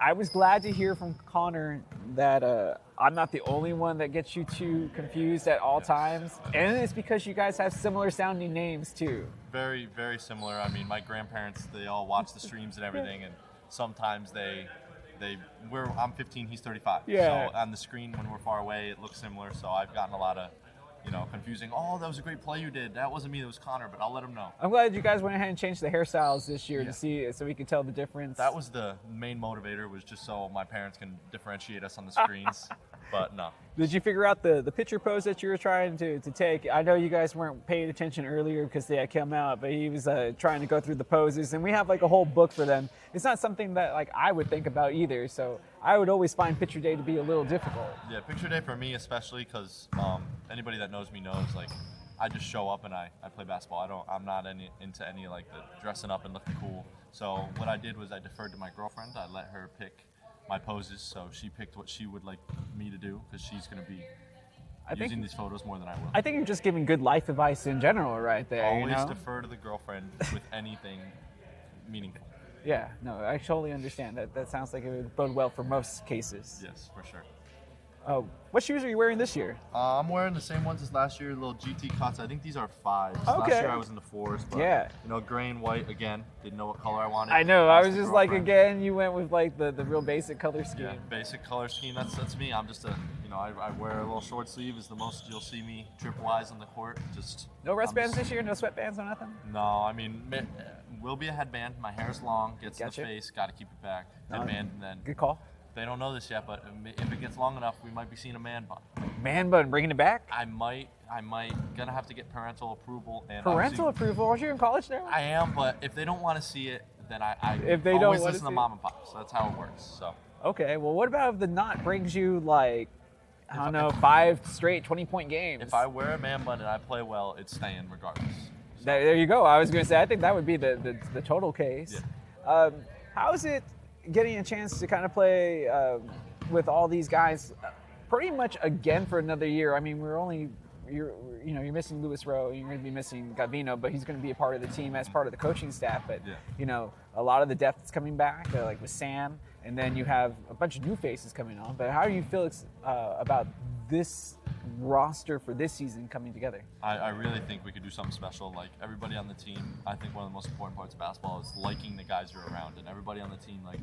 I was glad to hear from Connor that I'm not the only one that gets you two confused at all times. And it's because you guys have similar sounding names too. Very, very similar. I mean, my grandparents, they all watch the streams and everything, and sometimes I'm 15, he's 35. Yeah. So on the screen when we're far away, it looks similar. So I've gotten a lot of, confusing. Oh, that was a great play you did. That wasn't me, that was Connor, but I'll let him know. I'm glad you guys went ahead and changed the hairstyles this year to see, so we could tell the difference. That was the main motivator, was just so my parents can differentiate us on the screens. But no. Did you figure out the picture pose that you were trying to take? I know you guys weren't paying attention earlier because they had come out, but he was trying to go through the poses, and we have like a whole book for them. It's not something that like I would think about either, so I would always find picture day to be a little difficult. Yeah, picture day for me especially, because anybody that knows me knows, like, I just show up and I play basketball. I'm not into any like the dressing up and looking cool. So what I did was I deferred to my girlfriend. I let her pick my poses, so she picked what she would like me to do, because she's going to be using these photos more than I will. I think you're just giving good life advice in general right there. Always defer to the girlfriend with anything meaningful. Yeah, no, I totally understand. That sounds like it would bode well for most cases. Yes, for sure. What shoes are you wearing this year? I'm wearing the same ones as last year, little GT cuts. I think these are 5s. Okay. Last year I was in the 4s, but gray and white again. Didn't know what color I wanted. I know. I was just like, again, you went with like the real basic color scheme. Yeah, basic color scheme. That's me. I'm just I wear a little short sleeve is the most you'll see me trip-wise on the court. Just no wristbands this year? No sweatbands or nothing? No, I mean, will be a headband. My hair's long, gets in the face, got to keep it back. Headband, and then. Good call. They don't know this yet, but if it gets long enough, we might be seeing a man bun. Man bun, bringing it back? I might. Gonna have to get parental approval. And parental approval? Aren't you in college now? I am, but if they don't want to see it, then I if they always don't listen to mom and pop. So that's how it works. So. Okay, well, what about if the knot brings you like, I don't know, 5 straight 20-point games? If I wear a man bun and I play well, it's staying regardless. So. There you go. I was going to say, I think that would be the total case. Yeah. How is it getting a chance to kind of play with all these guys pretty much again for another year? I mean, you're missing Louis Rowe, you're going to be missing Gavino, but he's going to be a part of the team as part of the coaching staff. But a lot of the depth is coming back, like with Sam, and then you have a bunch of new faces coming on. But how do you feel about this roster for this season coming together? I really think we could do something special. Like, everybody on the team, I think one of the most important parts of basketball is liking the guys you're around, and everybody on the team, like,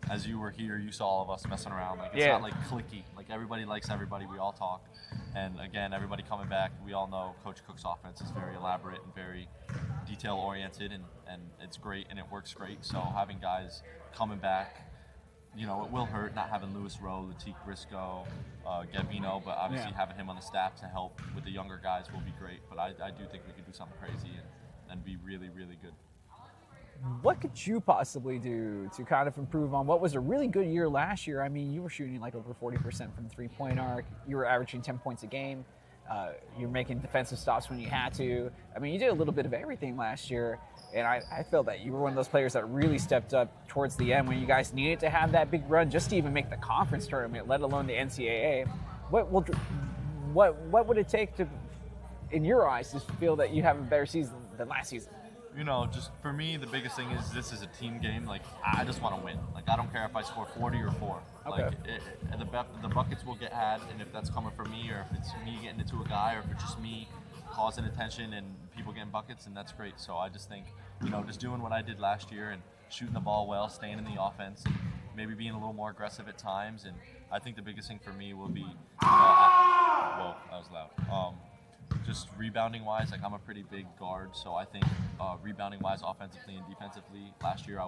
as you were here, you saw all of us messing around. Like, it's not like cliquey. Like, everybody likes everybody. We all talk. And again, everybody coming back, we all know Coach Cook's offense is very elaborate and very detail-oriented, and it's great, and it works great. So having guys coming back, it will hurt not having Louis Rowe, Latique Briscoe, Gavino, but obviously having him on the staff to help with the younger guys will be great. But I do think we could do something crazy and be really, really good. What could you possibly do to kind of improve on what was a really good year last year? I mean, you were shooting like over 40% from the three-point arc. You were averaging 10 points a game. You were making defensive stops when you had to. I mean, you did a little bit of everything last year. And I feel that you were one of those players that really stepped up towards the end when you guys needed to have that big run just to even make the conference tournament, let alone the NCAA. What would it take to, in your eyes, to feel that you have a better season than last season? Just for me, the biggest thing is this is a team game. Like, I just want to win. Like, I don't care if I score 40 or 4. Okay. Like, the buckets will get had, and if that's coming from me, or if it's me getting it to a guy, or if it's just me causing attention and people getting buckets, and that's great. So I just think, just doing what I did last year and shooting the ball well, staying in the offense, and maybe being a little more aggressive at times. And I think the biggest thing for me will be, whoa, that was loud. Just rebounding-wise, like, I'm a pretty big guard, so I think rebounding-wise, offensively and defensively, last year I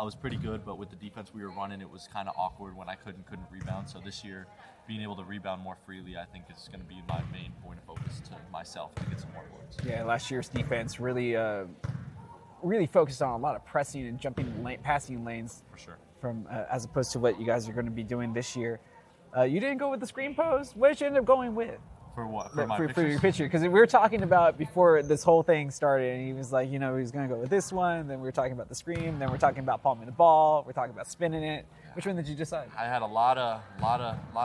was pretty good, but with the defense we were running, it was kind of awkward when I couldn't rebound. So this year, being able to rebound more freely, I think is going to be my main point of focus to myself to get some more boards. Yeah, last year's defense really focused on a lot of pressing and passing lanes. For sure. From as opposed to what you guys are going to be doing this year. You didn't go with the screen pose. What did you end up going with? For what? For your picture? Because we were talking about before this whole thing started, and he was like, he was going to go with this one. Then we were talking about the screen. Then we're talking about palming the ball. We're talking about spinning it. Which one did you decide? I had a lot of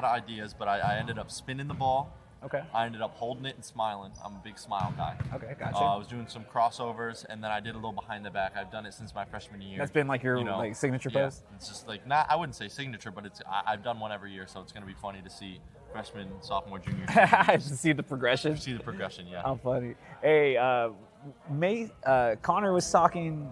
ideas, but I ended up spinning the ball Okay. I ended up holding it and smiling. I'm a big smile guy. Okay, gotcha. I was doing some crossovers, and then I did a little behind the back. I've done it since my freshman year. That's been like your like signature pose? It's just like, not, I wouldn't say signature, but I've done one every year, so it's going to be funny to see freshman, sophomore, junior. To see the progression. See the progression, yeah. How funny. Hey, Connor was talking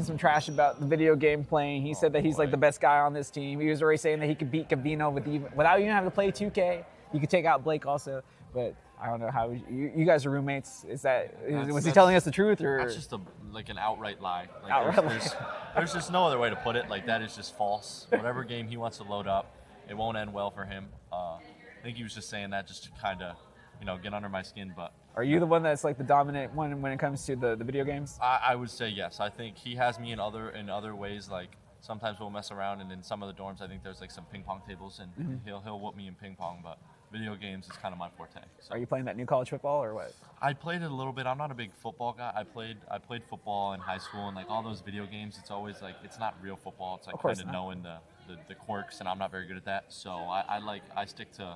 some trash about the video game playing. He said that he's like the best guy on this team. He was already saying that he could beat Cavino without even having to play 2K. He could take out Blake also, but I don't know how you guys are roommates. Was he telling us the truth, or that's just like an outright lie? Like outright there's just no other way to put it. Like, that is just false. Whatever game he wants to load up, it won't end well for him. I think he was just saying that just to kind of, get under my skin. But are you the one that's like the dominant one when it comes to the video games? I would say yes. I think he has me in other ways. Like, sometimes we'll mess around, and in some of the dorms, I think there's like some ping pong tables, and he'll whoop me in ping pong. But video games is kind of my forte. So. Are you playing that new college football or what? I played it a little bit. I'm not a big football guy. I played football in high school, and like all those video games, it's always like, it's not real football. It's like kind of knowing the quirks, and I'm not very good at that. So I stick to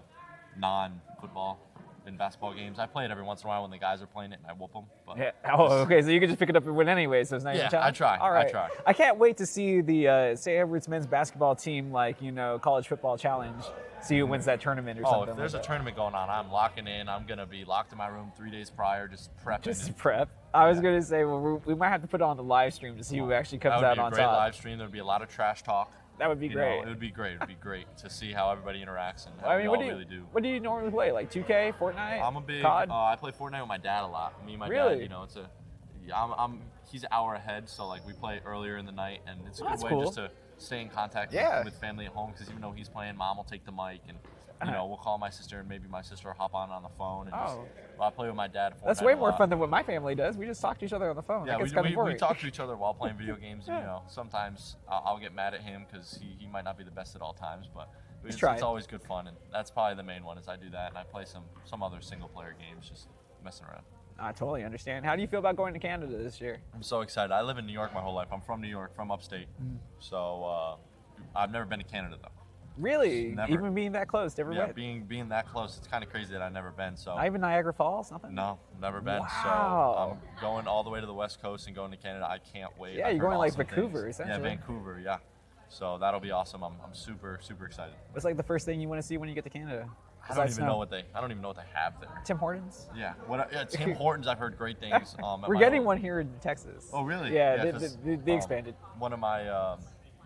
non-football in basketball games. I play it every once in a while when the guys are playing it, and I whoop them. But yeah. Oh, okay. So you can just pick it up and win anyway. So it's not even a challenge. I try. All right. I try. I can't wait to see the St. Edward's men's basketball team, college football challenge. See who wins that tournament or something. Oh, if there's a tournament going on, I'm locking in. I'm gonna be locked in my room 3 days prior, just prepping. Just prep. I was gonna say, well, we might have to put it on the live stream to see who actually comes out on top. That would be a great live stream. There'd be a lot of trash talk. That would be great. It would be great. It would be great to see how everybody interacts and how what really do. What do you normally play? Like 2K, Fortnite? I'm a big. COD? I play Fortnite with my dad a lot. Me and my dad. He's an hour ahead, so like we play earlier in the night, and it's a good way just to stay in contact with family at home. Because even though he's playing, Mom will take the mic, and we'll call my sister, and maybe my sister will hop on the phone. And I play with my dad. That's way more fun than what my family does. We just talk to each other on the phone. Yeah, we talk to each other while playing video games. And, sometimes I'll get mad at him because he might not be the best at all times, but it's always good fun. And that's probably the main one is I do that, and I play some other single player games, just messing around. I totally understand. How do you feel about going to Canada this year? I'm so excited. I live in New York my whole life. I'm from New York, from upstate. So I've never been to Canada though. Really? Never. Even being that close to everywhere? Yeah, being that close, it's kind of crazy that I've never been. So not even Niagara Falls, nothing? No, never been. Wow. So I'm going all the way to the West Coast and going to Canada. I can't wait. Yeah, you're going like Vancouver, essentially. Yeah, Vancouver, yeah. So that'll be awesome. I'm super, super excited. What's like the first thing you want to see when you get to Canada? I don't even know what they have there. Tim Hortons? Yeah. Tim Hortons, I've heard great things. We're getting one here in Texas. Oh, really? Yeah, they expanded. One of my,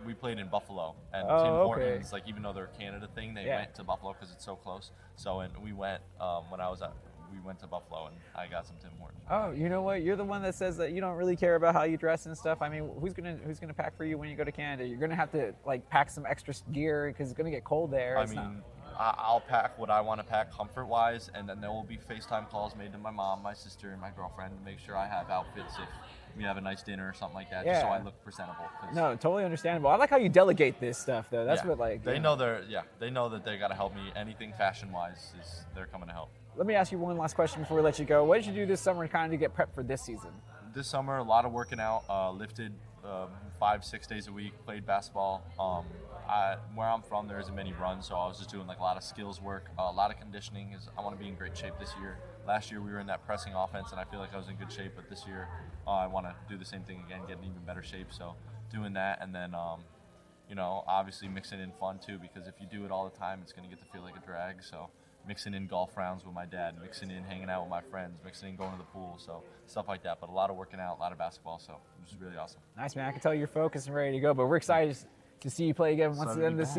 we played in Buffalo, and Tim Hortons, like even though they're a Canada thing, they went to Buffalo because it's so close. So, and we went, we went to Buffalo, and I got some Tim Hortons. Oh, you know what? You're the one that says that you don't really care about how you dress and stuff. I mean, who's gonna pack for you when you go to Canada? You're gonna have to like pack some extra gear because it's gonna get cold there. I'll pack what I want to pack comfort-wise, and then there will be FaceTime calls made to my mom, my sister, and my girlfriend to make sure I have outfits if we have a nice dinner or something like that, just so I look presentable. No, totally understandable. I like how you delegate this stuff, though. That's what they know they know that they got to help me. Anything fashion-wise they're coming to help. Let me ask you one last question before we let you go. What did you do this summer kind of to get prepped for this season? This summer, a lot of working out, lifted 5-6 days a week, played basketball. Where I'm from, there isn't many runs, so I was just doing like a lot of skills work, a lot of conditioning. I want to be in great shape this year. Last year we were in that pressing offense, and I feel like I was in good shape, but this year I want to do the same thing again, get in even better shape. So doing that, and then obviously mixing in fun too, because if you do it all the time, it's going to get to feel like a drag. So mixing in golf rounds with my dad, mixing in hanging out with my friends, mixing in going to the pool, so stuff like that. But a lot of working out, a lot of basketball, so it was really awesome. Nice, man. I can tell you're focused and ready to go, but we're excited to see you play again once the end of the season.